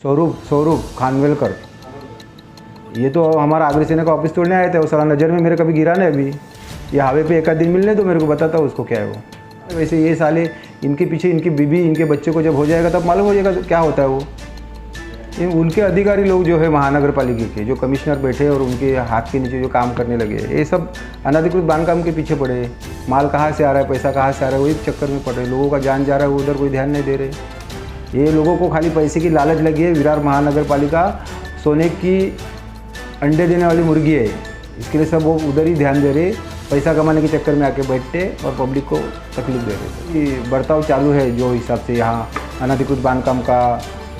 स्वरूप स्वरूप खानवेलकर, ये तो हमारा आगरी सेना का ऑफिस तोड़ने आए थे। वो साला नज़र में मेरे कभी गिरा नहीं अभी। ये हाईवे पे एक आध दिन मिलने तो मेरे को बताता उसको क्या है वो। वैसे ये साले इनके पीछे इनकी बीबी इनके बच्चे को जब हो जाएगा तब मालूम हो जाएगा तो क्या होता है वो। ये उनके अधिकारी लोग जो है महानगर पालिका के, जो कमिश्नर बैठे और उनके हाथ के नीचे जो काम करने लगे, ये सब अनधिकृत बांधकाम के पीछे पड़े। माल कहाँ से आ रहा है, पैसा कहाँ से आ रहा है, वही चक्कर में पड़ रहे। लोगों का जान जा रहा है, वो उधर कोई ध्यान नहीं दे रहे। ये लोगों को खाली पैसे की लालच लगी है। विरार महानगर पालिका सोने की अंडे देने वाली मुर्गी है, इसके लिए सब वो उधर ही ध्यान दे रहे। पैसा कमाने के चक्कर में आके बैठते और पब्लिक को तकलीफ दे रहे। ये बर्ताव चालू है जो हिसाब से यहाँ अनधिकृत बांधकाम का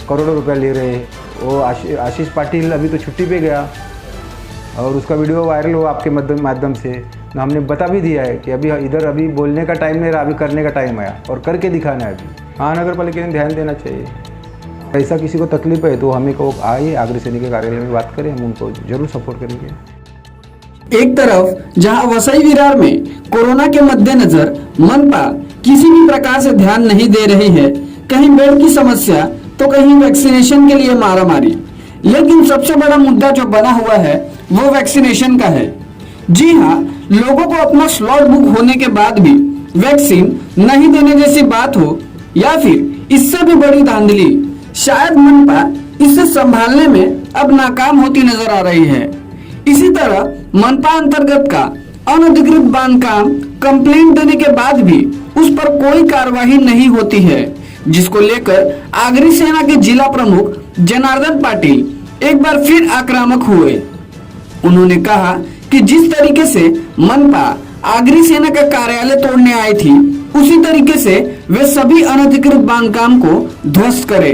करोड़ों रुपया ले रहे। वो आशीष पाटिल अभी तो छुट्टी पे गया और उसका वीडियो वायरल हुआ आपके माध्यम से। हमने बता भी दिया है कि अभी बोलने का टाइम नहीं रहा, अभी करने का टाइम आया और करके दिखाना है। अभी महानगर पालिका ने ध्यान देना चाहिए। ऐसा किसी को तकलीफ है तो हमें को आइए आगरी सैनिक के कार्यालय में बात करें, हम उनको जरूर सपोर्ट करेंगे। एक तरफ जहां वसई विरार में कोरोना के मद्देनजर मनपा किसी भी प्रकार से ध्यान नहीं दे रही है, कहीं बेड की समस्या तो कहीं वैक्सीनेशन के लिए मारामारी। लेकिन सबसे बड़ा मुद्दा जो बना हुआ है वो वैक्सीनेशन का है। जी हाँ, लोगों को अपना स्लॉट बुक होने के बाद भी वैक्सीन नहीं देने जैसी बात हो या फिर इससे भी बड़ी धांधली, शायद मनपा इसे संभालने में अब नाकाम होती नजर आ रही है। इसी तरह मनपा अंतर्गत का अनधिकृत बांधकाम कंप्लेंट देने के बाद भी उस पर कोई कार्रवाई नहीं होती है, जिसको लेकर आगरी सेना के जिला प्रमुख जनार्दन पाटिल एक बार फिर आक्रामक हुए। उन्होंने कहा कि जिस तरीके से मनपा आगरी सेना का कार्यालय तोड़ने आई थी, उसी तरीके से वे सभी अनधिकृत बांधकाम को ध्वस्त करे।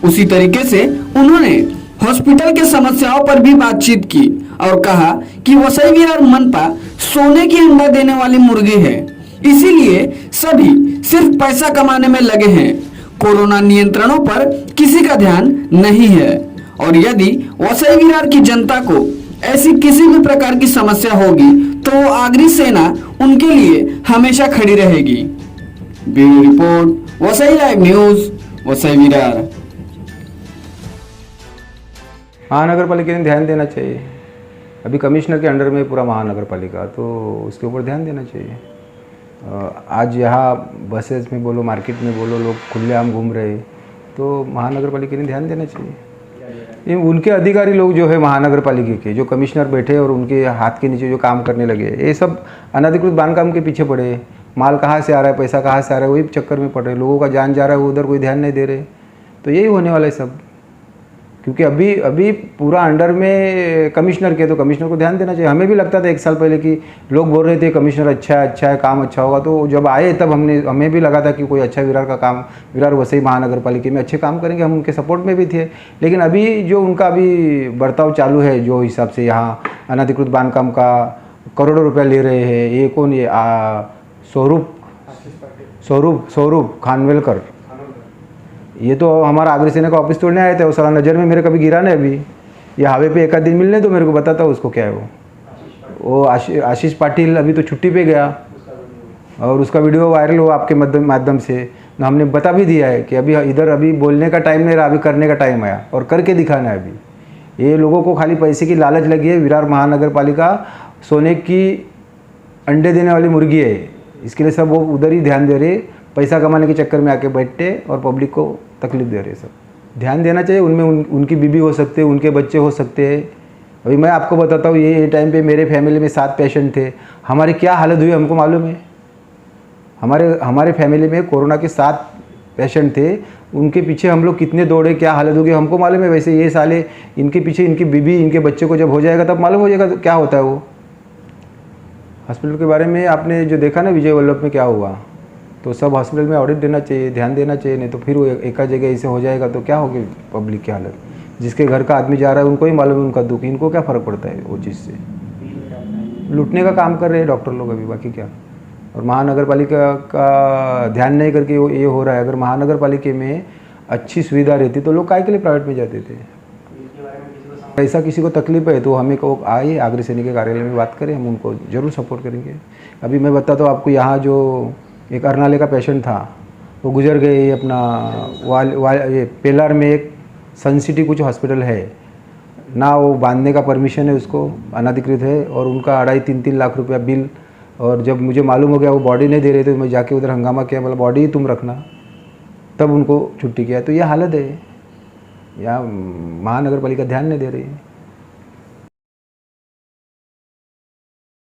उसी तरीके से उन्होंने हॉस्पिटल के समस्याओं पर भी बातचीत की और कहा कि वसई विरार मनपा सोने की अंडा देने वाली मुर्गी है, इसीलिए सभी सिर्फ पैसा कमाने में लगे हैं। कोरोना नियंत्रणों पर किसी का ध्यान नहीं है और यदि वसई विरार की जनता को ऐसी किसी भी प्रकार की समस्या होगी तो आगरी सेना उनके लिए हमेशा खड़ी रहेगी। Bureau report, Vasai live news, Vasai Virar. महानगर पालिका ने ध्यान देना चाहिए। अभी कमिश्नर के अंडर में पूरा महानगर पालिका, तो उसके ऊपर ध्यान देना चाहिए। आज यहाँ बसेस में बोलो, मार्केट में बोलो, लोग खुलेआम घूम रहे, तो महानगर पालिका ने ध्यान देना चाहिए। ये उनके अधिकारी लोग जो है महानगर पालिका के, जो कमिश्नर बैठे और उनके हाथ के नीचे जो काम करने लगे, ये सब अनधिकृत बांधकाम के पीछे पड़े। माल कहाँ से आ रहा है, पैसा कहाँ से आ रहा है, वही चक्कर में पड़ रहे। लोगों का जान जा रहा है, वो उधर कोई ध्यान नहीं दे रहे। तो यही होने वाला है सब, क्योंकि अभी पूरा अंडर में कमिश्नर के, तो कमिश्नर को ध्यान देना चाहिए। हमें भी लगता था एक साल पहले कि लोग बोल रहे थे कमिश्नर अच्छा है, काम अच्छा होगा। तो जब आए तब हमें भी लगा था कि कोई अच्छा विरार वसई महानगर पालिका में अच्छे काम करेंगे, हम उनके सपोर्ट में भी थे। लेकिन अभी जो उनका अभी बर्ताव चालू है, जो हिसाब से यहाँ अनधिकृत बांधकाम का करोड़ों रुपया ले रहे हैं, ये कौन, ये स्वरूप खानवेलकर, ये तो हमारा आगरी सेना का ऑफिस तोड़ने आए थे। वो साला नज़र में मेरे कभी गिरा नहीं अभी। ये हाईवे पे एक आध दिन मिलने तो मेरे को बताता उसको क्या है वो। आशीष पाटिल अभी तो छुट्टी पे गया और उसका वीडियो वायरल हुआ आपके माध्यम से। हमने बता भी दिया है कि अभी बोलने का टाइम नहीं रहा, अभी करने का टाइम आया और करके दिखाना है। अभी ये लोगों को खाली पैसे की लालच लगी है। विरार महानगर पालिका सोने की अंडे देने वाली मुर्गी है, इसके लिए सब वो उधर ही ध्यान दे रहे। पैसा कमाने के चक्कर में आके बैठते और पब्लिक को तकलीफ दे रहे। सब ध्यान देना चाहिए। उनमें उनकी बीबी हो सकते हैं, उनके बच्चे हो सकते हैं। अभी मैं आपको बताता हूँ, ये टाइम पे मेरे फैमिली में 7 पेशेंट थे। हमारी क्या हालत हुई हमको मालूम है। हमारे फैमिली में कोरोना के 7 पेशेंट थे, उनके पीछे हम लोग कितने दौड़े, क्या हालत होगी हमको मालूम है। वैसे ये साले इनके पीछे इनकी बीबी इनके बच्चे को जब हो जाएगा तब मालूम हो जाएगा तो क्या होता है वो। हॉस्पिटल के बारे में आपने जो देखा ना विजय वल्लभ में क्या हुआ, तो सब हॉस्पिटल में ऑडिट देना चाहिए, ध्यान देना चाहिए। नहीं तो फिर वो एक जगह ऐसे हो जाएगा तो क्या होगी पब्लिक की हालत। जिसके घर का आदमी जा रहा है उनको ही मालूम है उनका दुख, इनको क्या फ़र्क पड़ता है वो चीज़ से। लूटने का काम कर रहे हैं डॉक्टर लोग अभी, बाकी क्या। और महानगर पालिका का ध्यान नहीं करके ये हो रहा है। अगर महानगर पालिका में अच्छी सुविधा रहती तो लोग काहे के लिए प्राइवेट में जाते थे। ऐसा किसी को तकलीफ है तो हमें को आइए आगरी सैनिक के कार्यालय में बात करें, हम उनको ज़रूर सपोर्ट करेंगे। अभी मैं बताता हूँ आपको, यहाँ जो एक अर्नाले का पेशेंट था वो गुजर गए। अपना ये पेलर में एक सन सिटी कुछ हॉस्पिटल है ना, वो बांधने का परमिशन है उसको, अनाधिकृत है, और उनका 2.5-3 लाख रुपया बिल। और जब मुझे मालूम हो गया वो बॉडी नहीं दे रहे थे, मैं जाके उधर हंगामा किया, बोला बॉडी ही तुम रखना, तब उनको छुट्टी किया। तो ये हालत है, यहाँ महानगर पालिका ध्यान नहीं दे रही है।